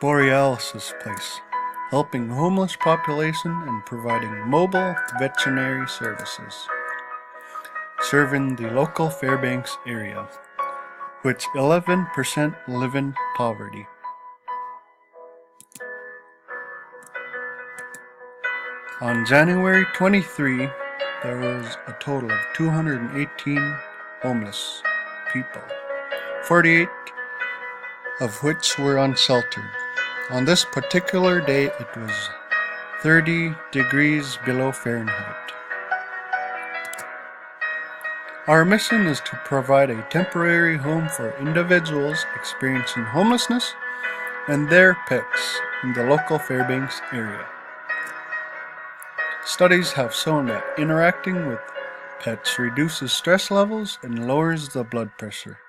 Borealis' place, helping homeless population and providing mobile veterinary services, serving the local Fairbanks area, which 11% live in poverty. On January 23, there was a total of 218 homeless people, 48 of which were unsheltered. On this particular day, it was 30 degrees below Fahrenheit. Our mission is to provide a temporary home for individuals experiencing homelessness and their pets in the local Fairbanks area. Studies have shown that interacting with pets reduces stress levels and lowers the blood pressure.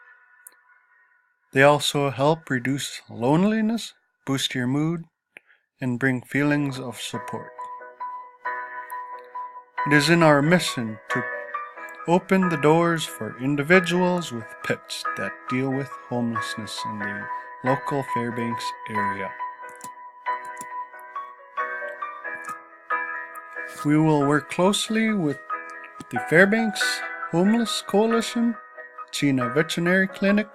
They also help reduce loneliness, boost your mood, and bring feelings of support. It is in our mission to open the doors for individuals with pets that deal with homelessness in the local Fairbanks area. We will work closely with the Fairbanks Homeless Coalition, Chena Veterinary Clinic,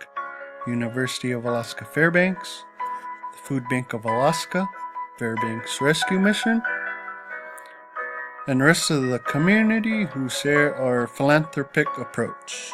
University of Alaska Fairbanks, the Food Bank of Alaska, Fairbanks Rescue Mission, and the rest of the community who share our philanthropic approach.